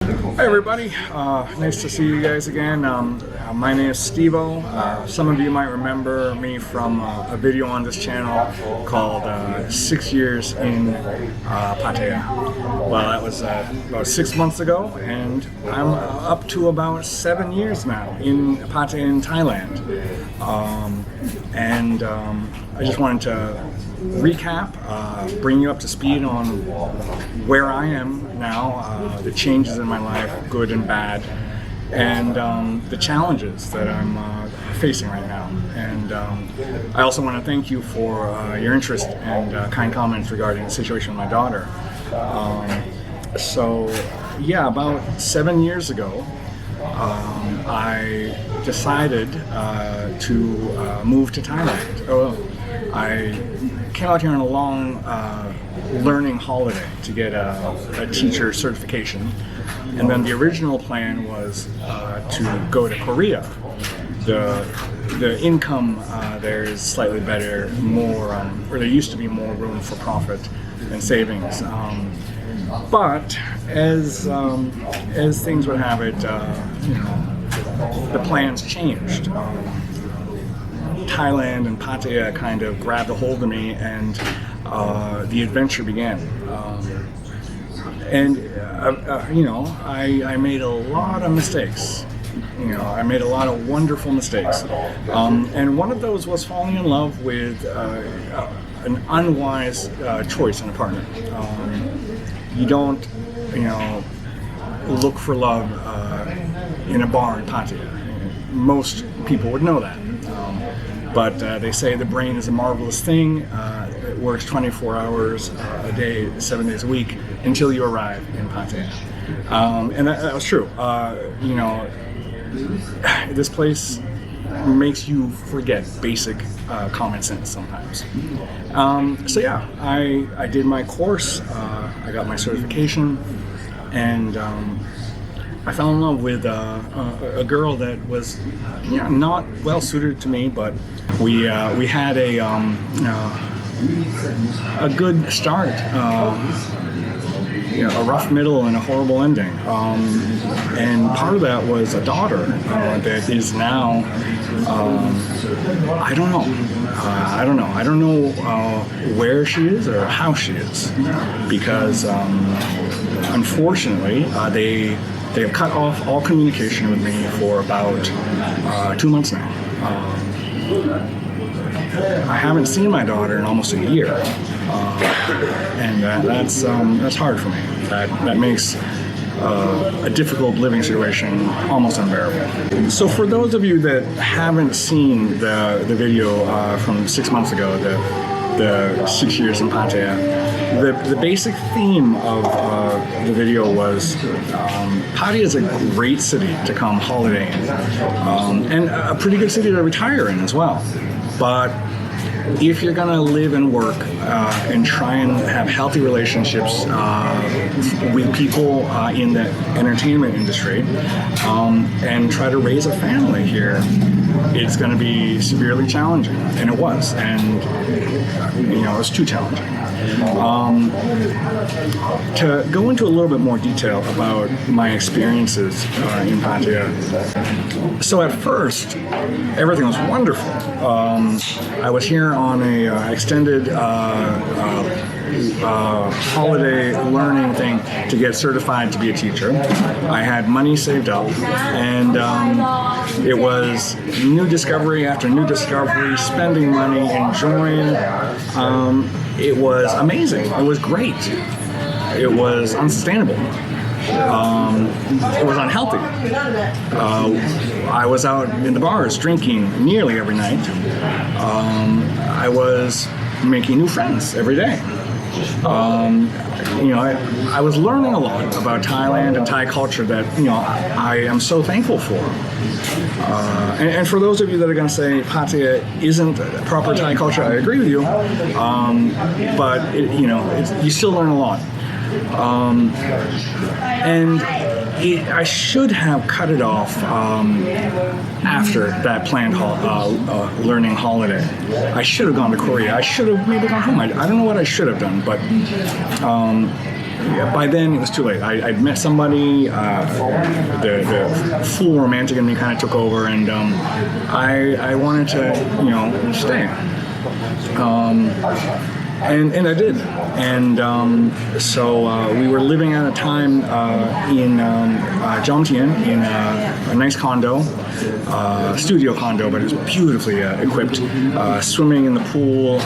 Hey everybody, nice to see you guys again. My name is Steve-O. Some of you might remember me from a video on this channel called 6 Years in Pattaya. Well, that was about 6 months ago, and I'm up to about 7 years now in Pattaya in Thailand. I just wanted to recap, bring you up to speed on where I am now, the changes in my life, good and bad, and the challenges that I'm facing right now. And I also want to thank you for your interest and kind comments regarding the situation with my daughter. Yeah, about 7 years ago, I decided to move to Thailand. I came out here on a long learning holiday to get a teacher certification, and then the original plan was to go to Korea. The income there is slightly better, more, or there used to be more room for profit and savings. But as things would have it, the plans changed. Thailand and Pattaya kind of grabbed a hold of me, and the adventure began. I made a lot of mistakes. I made a lot of wonderful mistakes. And one of those was falling in love with an unwise choice in a partner. You don't, look for love in a bar in Pattaya. Most people would know that. But they say the brain is a marvelous thing. It works 24 hours a day, 7 days a week, until you arrive in Pattaya. And that was true. This place makes you forget basic common sense sometimes. I did my course. I got my certification, and I fell in love with a girl that was not well suited to me, but we had a good start, a rough middle and a horrible ending, and part of that was a daughter that is now I don't know where she is or how she is, because unfortunately they have cut off all communication with me for about 2 months now. I haven't seen my daughter in almost a year, and that's hard for me. That makes a difficult living situation almost unbearable. So for those of you that haven't seen the video from 6 months ago, the 6 years in Pattaya, the basic theme of the video was Pattaya is a great city to come holiday in, and a pretty good city to retire in as well. But if you're going to live and work and try and have healthy relationships with people in the entertainment industry, and try to raise a family here, it's going to be severely challenging. And it was. And, it was too challenging. To go into a little bit more detail about my experiences in Pattaya. So at first, everything was wonderful. I was here on a extended holiday learning thing to get certified to be a teacher. I had money saved up, and it was new discovery after new discovery, spending money, enjoying. It was amazing. It was great. It was unsustainable. It was unhealthy. I was out in the bars drinking nearly every night. I was making new friends every day. I was learning a lot about Thailand and Thai culture that I am so thankful for. And for those of you that are going to say Pattaya isn't proper Thai culture, I agree with you. But you still learn a lot. I should have cut it off after that planned learning holiday. I should have gone to Korea. I should have maybe gone home. I don't know what I should have done, but by then it was too late. I'd met somebody, the full romantic in me kind of took over, and I wanted to, stay. And I did. And so we were living at a time in Jomtien in a nice condo, studio condo, but it was beautifully equipped. Swimming in the pool.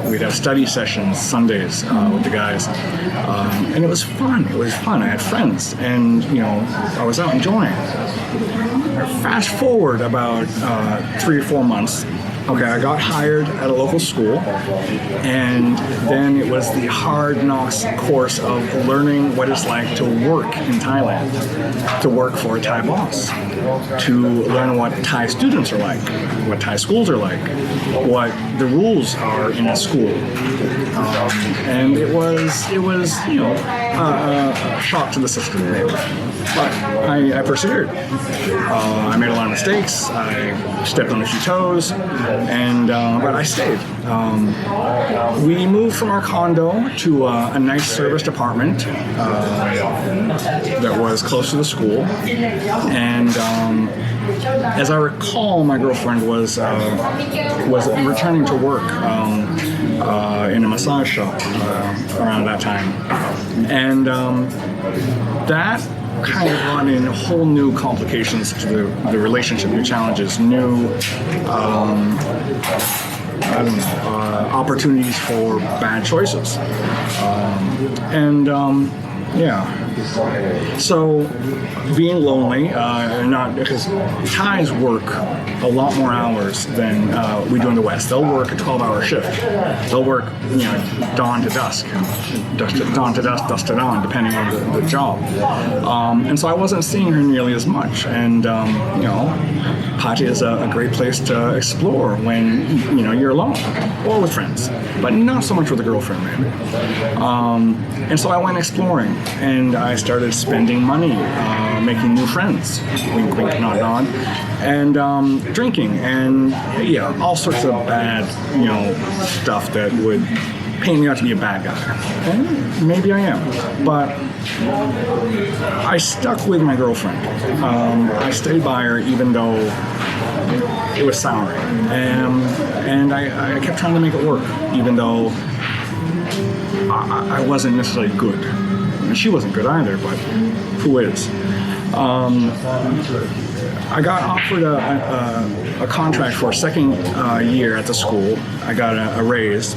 We'd have study sessions Sundays with the guys. And it was fun. It was fun. I had friends, and I was out enjoying. Fast forward about 3 or 4 months. Okay, I got hired at a local school, and then it was the hard knocks course of learning what it's like to work in Thailand, to work for a Thai boss, to learn what Thai students are like, what Thai schools are like, what the rules are in a school. And it was a shock to the system, maybe. But I persevered. I made a lot of mistakes. I stepped on a few toes, but I stayed. We moved from our condo to a nice serviced apartment that was close to the school. And as I recall, my girlfriend was returning to work in a massage shop around that time, and that kind of brought in whole new complications to the relationship, new challenges, new opportunities for bad choices, so being lonely, not because Thais work a lot more hours than we do in the West. They'll work a 12-hour shift. They'll work, dawn to dusk, dawn to dusk, dusk to dawn, depending on the job. And so I wasn't seeing her nearly as much. And Pattaya is a great place to explore when you're alone or with friends, but not so much with a girlfriend, maybe. And so I went exploring, and I started spending money, making new friends, wink, wink, nod, nod, and drinking, and all sorts of bad, stuff that would paint me out to be a bad guy. And maybe I am, but I stuck with my girlfriend. I stayed by her even though it was souring, and I kept trying to make it work, even though I wasn't necessarily good. And she wasn't good either, but who is? I got offered a contract for a second year at the school. I got a raise,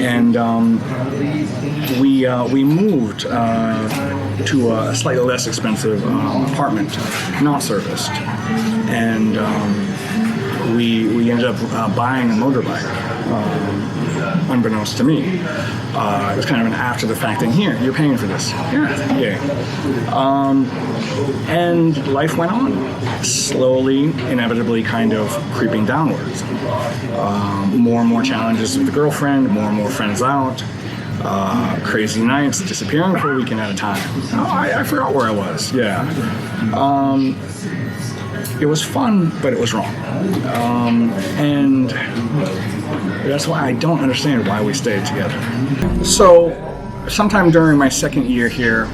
and we moved to a slightly less expensive apartment, not serviced, and we ended up buying a motorbike. Unbeknownst to me, it was kind of an after-the-fact thing. Here, you're paying for this. Yeah, yay. And life went on, slowly, inevitably, kind of creeping downwards. More and more challenges with the girlfriend, more and more friends out, crazy nights, disappearing for a weekend at a time. I forgot where I was. Yeah. It was fun, but it was wrong. And that's why I don't understand why we stayed together. So, sometime during my second year here,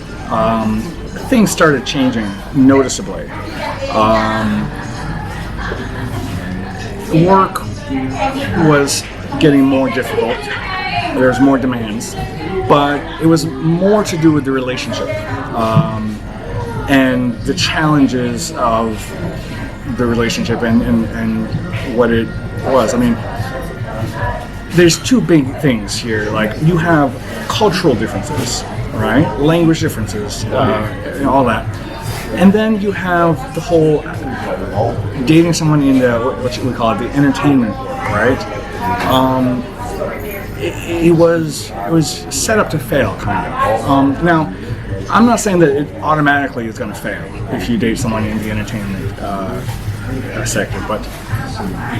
things started changing noticeably. Work was getting more difficult. There's more demands, but it was more to do with the relationship and the challenges of the relationship and what it was. I mean, there's two big things here. Like, you have cultural differences, right? Language differences, all that. And then you have the whole dating someone in the, what we call it, the entertainment world, right? It was set up to fail, kind of. Now, I'm not saying that it automatically is going to fail if you date someone in the entertainment sector, but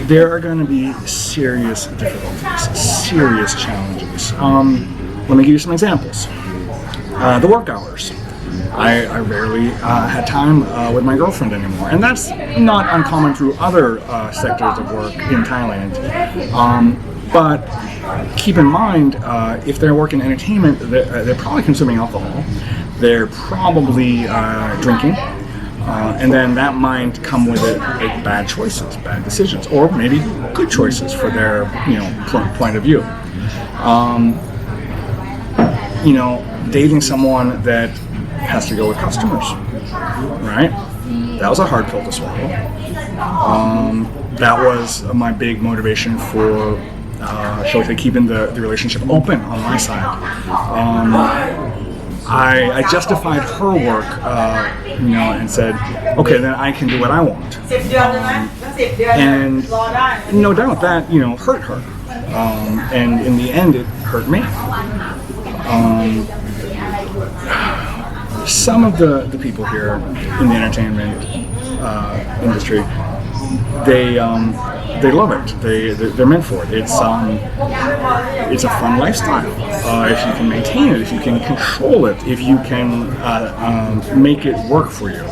there are going to be serious difficulties, serious challenges. Let me give you some examples. The work hours. I rarely had time with my girlfriend anymore, and that's not uncommon through other sectors of work in Thailand. But keep in mind, if they work in entertainment, they're probably consuming alcohol. They're probably drinking. And then that might come with it bad choices, bad decisions, or maybe good choices for their point of view. Dating someone that has to go with customers, right? That was a hard pill to swallow. That was my big motivation for, shall we say, keeping the relationship open on my side. I justified her work, and said, okay, then I can do what I want. And no doubt that, hurt her. And in the end, it hurt me. Some of the people here in the entertainment industry, they love it. They're meant for it. It's a fun lifestyle. If you can maintain it, if you can control it, if you can make it work for you.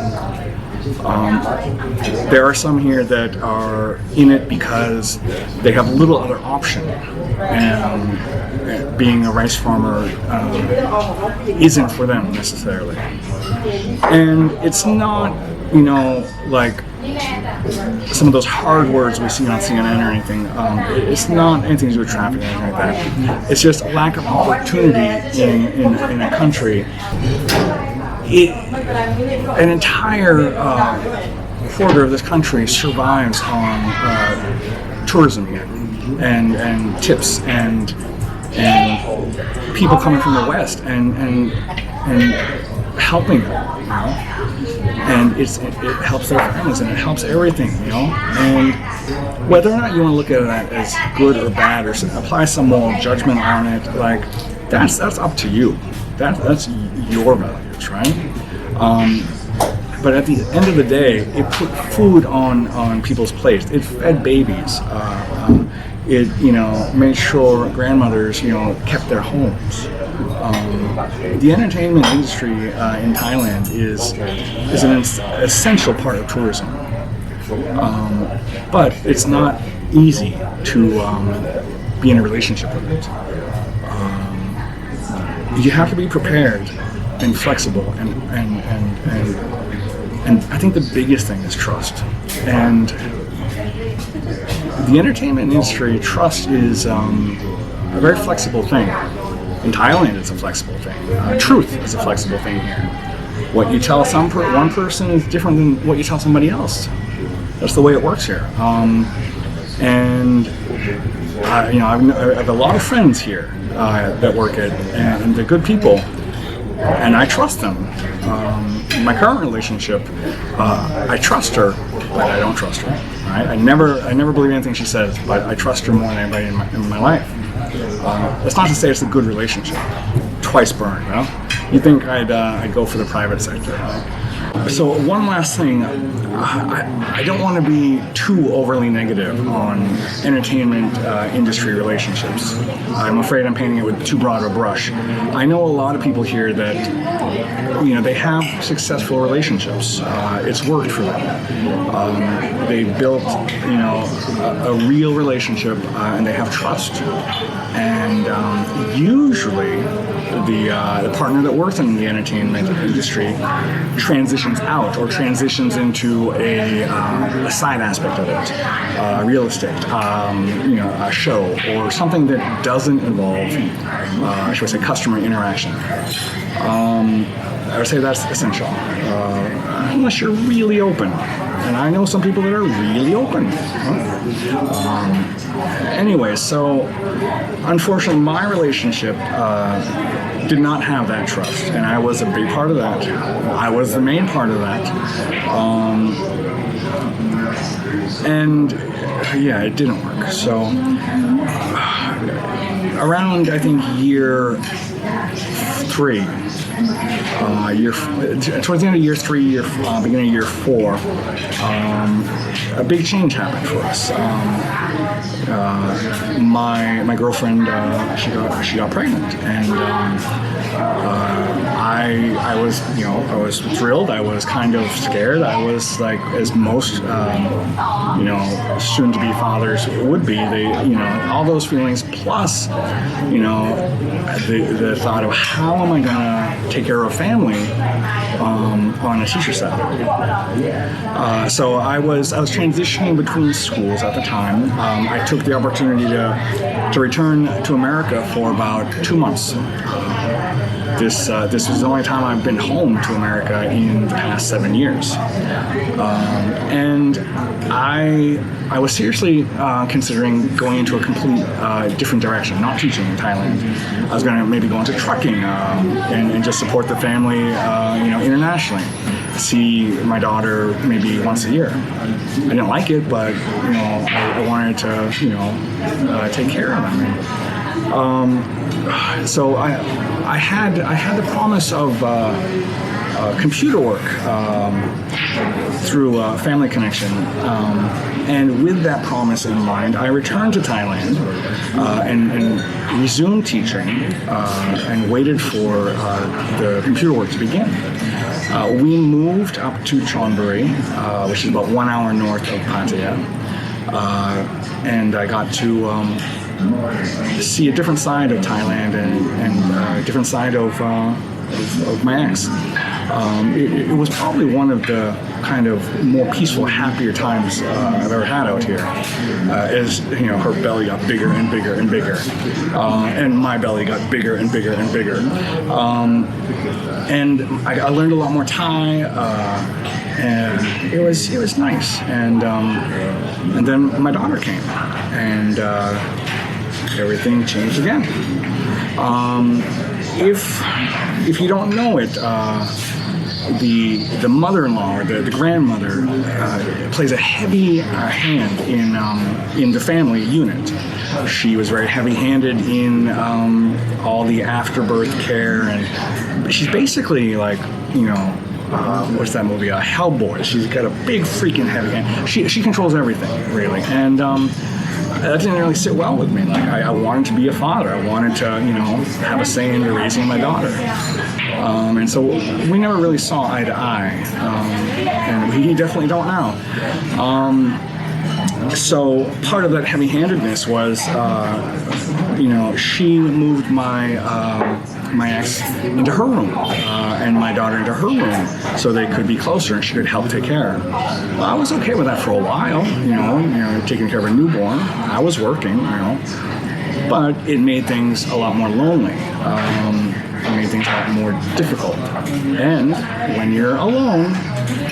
There are some here that are in it because they have little other option, and being a rice farmer isn't for them necessarily. And it's not, like some of those hard words we see on CNN or anything. It's not anything to do with traffic or anything like that. It's just a lack of opportunity in a country. An entire quarter of this country survives on tourism here, and tips and people coming from the West and helping them, and it helps their families and it helps everything, and whether or not you want to look at it as good or bad or apply some moral judgment on it, like that's up to you. That's your values, right? But at the end of the day, it put food on people's plates. It fed babies. It made sure grandmothers kept their homes. The entertainment industry in Thailand is an essential part of tourism. But it's not easy to be in a relationship with it. You have to be prepared and flexible, and I think the biggest thing is trust. And the entertainment industry, trust is a very flexible thing. In Thailand, it's a flexible thing. Truth is a flexible thing here. What you tell one person is different than what you tell somebody else. That's the way it works here. And I have a lot of friends here that work at, and they're good people, and I trust them. My current relationship, I trust her, but I don't trust her. Right? I never believe anything she says, but I trust her more than anybody in my life. That's not to say it's a good relationship. Twice burned, You think I'd go for the private sector? So one last thing, I don't want to be too overly negative on entertainment industry relationships. I'm afraid I'm painting it with too broad a brush. I know a lot of people here that, they have successful relationships. It's worked for them. They built, a real relationship, and they have trust. And usually, the partner that works in the entertainment industry transitions out or transitions into a side aspect of it, real estate, a show, or something that doesn't involve, shall I say, customer interaction. I would say that's essential, unless you're really open. And I know some people that are really open. Anyway, so unfortunately, my relationship did not have that trust, and I was a big part of that. I was the main part of that. And it didn't work. So around, I think, year 3, towards the end of year 3, beginning of year 4, a big change happened for us. My girlfriend, she got pregnant, and I was thrilled. I was kind of scared. I was like, as most soon-to-be fathers would be. All those feelings, plus the thought of how am I gonna take care of a family on a teacher salary. So I was transitioning between schools at the time. I took the opportunity to return to America for about 2 months. This was the only time I've been home to America in the past 7 years, and I was seriously considering going into a complete different direction, not teaching in Thailand. I was going to maybe go into trucking and just support the family, internationally. See my daughter maybe once a year. I didn't like it, but I wanted to take care of them. So I had the promise of computer work through Family Connection, and with that promise in mind, I returned to Thailand and resumed teaching and waited for the computer work to begin. We moved up to Chon Buri, which is about 1 hour north of Pattaya, and I got to see a different side of Thailand and a different side of my ex. It was probably one of the kind of more peaceful, happier times I've ever had out here. As her belly got bigger and bigger and bigger, and my belly got bigger and bigger and bigger. And I learned a lot more Thai, and it was nice. And then my daughter came, and everything changed again. If you don't know it, the mother-in-law or the grandmother plays a heavy hand in the family unit. She was very heavy-handed in all the afterbirth care, and she's basically like what's that movie? Hellboy. She's got a big freaking heavy hand. She controls everything really, and that didn't really sit well with me. Like I wanted to be a father. I wanted to have a say in raising my daughter. And so we never really saw eye to eye, and we definitely don't now. So part of that heavy-handedness was, she moved my ex into her room and my daughter into her room so they could be closer and she could help take care. Well, I was okay with that for a while, taking care of a newborn. I was working, but it made things a lot more lonely. It made things a lot more difficult. And when you're alone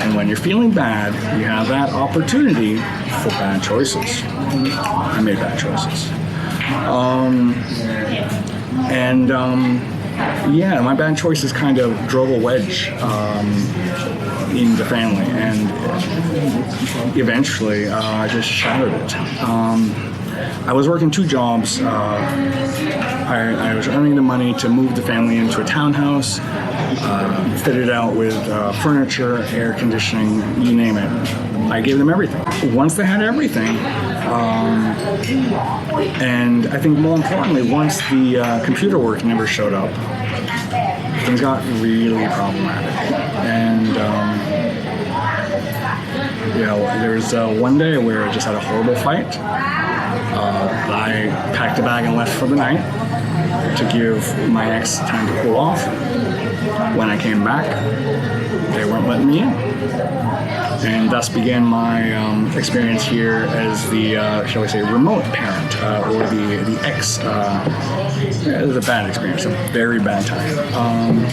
and when you're feeling bad, you have that opportunity for bad choices. I made bad choices. My bad choices kind of drove a wedge in the family, and eventually I just shattered it. I was working 2 jobs. I was earning the money to move the family into a townhouse, fitted out with furniture, air conditioning, you name it. I gave them everything. Once they had everything, and I think more importantly, once the computer work never showed up, things got really problematic. And there was one day where I just had a horrible fight. I packed a bag and left for the night to give my ex time to cool off. When I came back, they weren't letting me in. And thus began my experience here as the, shall we say, remote parent, or the ex. It was a bad experience, a very bad time.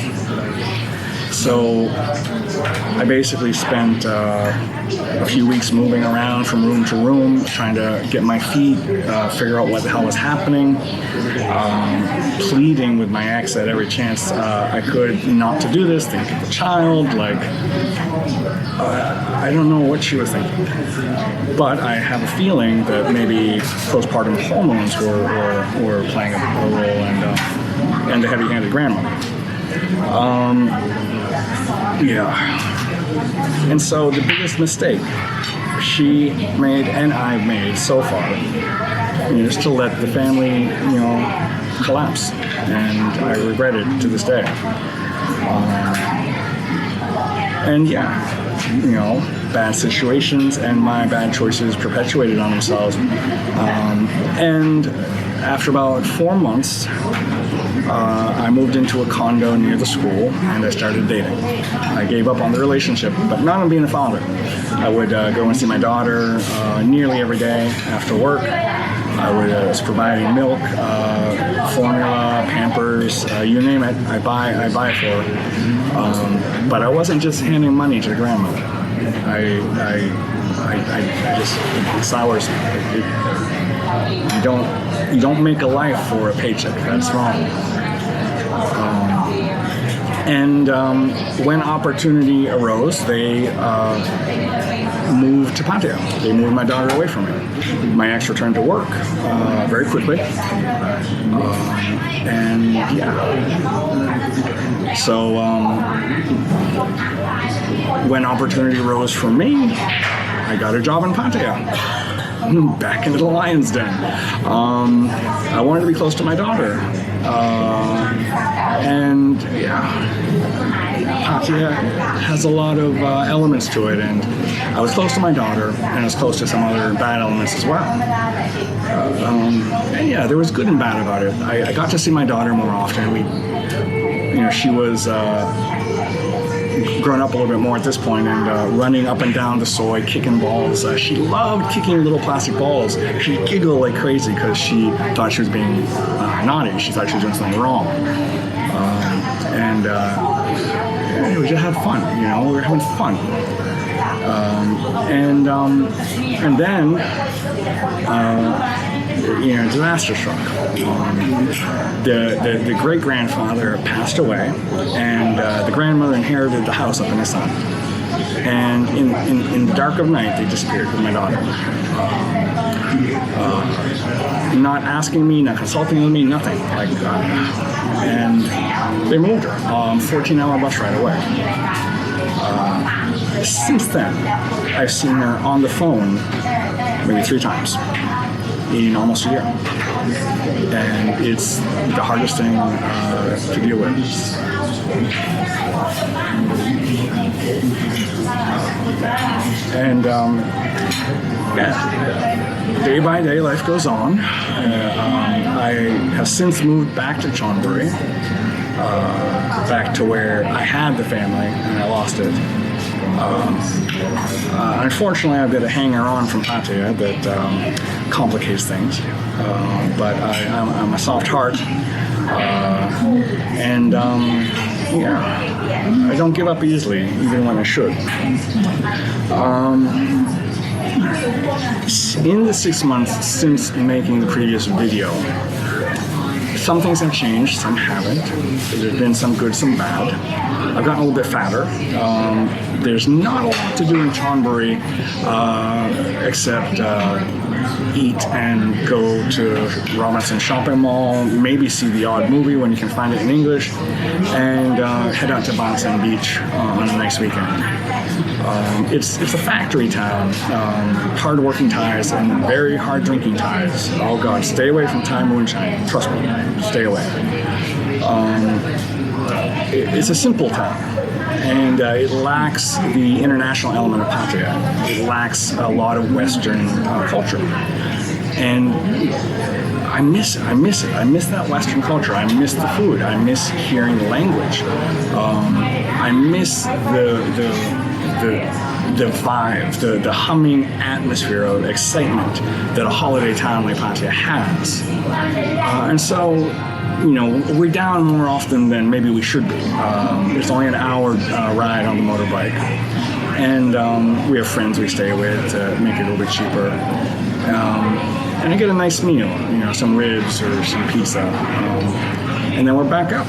So I basically spent a few weeks moving around from room to room, trying to get my feet, figure out what the hell was happening, pleading with my ex at every chance I could not to do this, think of the child, I don't know what she was thinking. But I have a feeling that maybe postpartum hormones were playing a role, and the heavy-handed grandmother. Yeah. And so the biggest mistake she made and I've made so far is to let the family, collapse. And I regret it to this day. And yeah, bad situations and my bad choices perpetuated on themselves. And after about 4 months, I moved into a condo near the school and I started dating. I gave up on the relationship, but not on being a father. I would go and see my daughter nearly every day after work. I was providing milk, formula, Pampers, you name it. I buy it for her. But I wasn't just handing money to the grandmother. I just, it sours me. You don't make a life for a paycheck. That's wrong. And when opportunity arose, they moved to Pattaya. They moved my daughter away from me. My ex returned to work very quickly. And yeah. So when opportunity arose for me, I got a job in Pattaya. Back into the lion's den. I wanted to be close to my daughter. And yeah, Pattaya has a lot of elements to it, and I was close to my daughter, and I was close to some other bad elements as well. And yeah, there was good and bad about it. I got to see my daughter more often. She was grown up a little bit more at this point and running up and down the soy, kicking balls. She loved kicking little plastic balls. She'd giggle like crazy because she thought she was being naughty. She thought she was doing something wrong. We just had fun, we were having fun. And then disaster struck. The great-grandfather passed away, and the grandmother inherited the house up in the sun. And in the dark of night, they disappeared with my daughter. Not asking me, not consulting with me, nothing. And they moved her. 14-hour bus ride away. Since then, I've seen her on the phone maybe 3 times in almost a year. And it's the hardest thing to deal with. And day by day, life goes on. I have since moved back to Chon Buri, back to where I had the family and I lost it. Unfortunately, I've got a hanger-on from Pattaya that complicates things, but I'm a soft heart, and I don't give up easily, even when I should. In the 6 months since making the previous video, some things have changed, some haven't. There's been some good, some bad. I've gotten a little bit fatter. There's not a lot to do in Chon Buri except eat and go to Robinson Shopping Mall, maybe see the odd movie when you can find it in English, and head out to Bonsan Beach on a nice weekend. It's a factory town, hard-working Thais and very hard-drinking Thais. Oh God, stay away from Thai moonshine. Trust me, stay away. It's a simple town, and it lacks the international element of Pattaya. It lacks a lot of Western culture, and I miss it. I miss that Western culture. I miss the food. I miss hearing the language. I miss the vibe, the humming atmosphere of excitement that a holiday town like Pattaya has. And so, we're down more often than maybe we should be. It's only an hour ride on the motorbike. And we have friends we stay with to make it a little bit cheaper. And I get a nice meal, some ribs or some pizza. And then we're back up.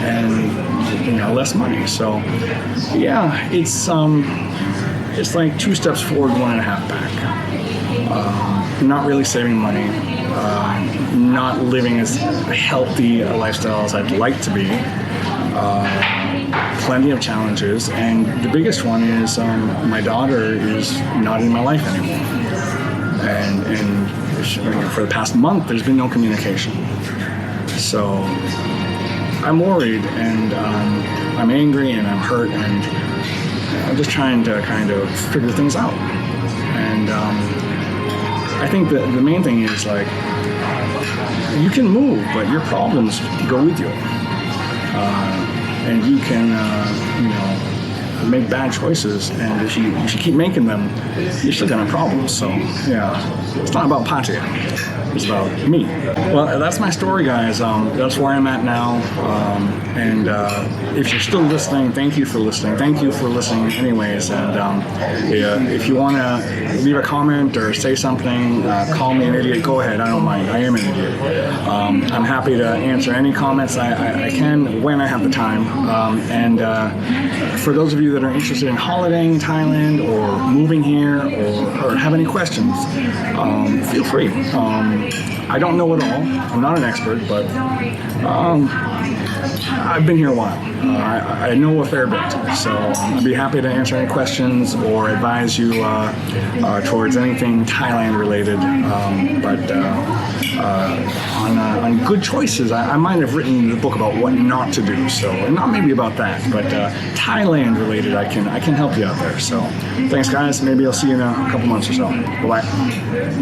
And less money. So yeah, it's like 2 steps forward, 1.5 back. Not really saving money, not living as healthy a lifestyle as I'd like to be. plenty of challenges, and the biggest one is my daughter is not in my life anymore, and for the past month there's been no communication. So I'm worried, and I'm angry, and I'm hurt, and I'm just trying to kind of figure things out. And I think that the main thing is, like, you can move, but your problems go with you. And you can, make bad choices, and if you keep making them, you're still gonna have problems. So, yeah, it's not about Pattaya. It's about me. Well, that's my story, guys. That's where I'm at now. And if you're still listening, thank you for listening. Thank you for listening anyways. And if you want to leave a comment or say something, call me an idiot, go ahead. I don't mind. I am an idiot. I'm happy to answer any comments I can when I have the time. And for those of you that are interested in holidaying in Thailand or moving here or have any questions, feel free. I don't know it all. I'm not an expert, but I've been here a while. I know a fair bit, so I'd be happy to answer any questions or advise you towards anything Thailand related. But on good choices, I might have written the book about what not to do. So not maybe about that, but Thailand related, I can help you out there. So thanks, guys. Maybe I'll see you in a couple months or so. Bye bye.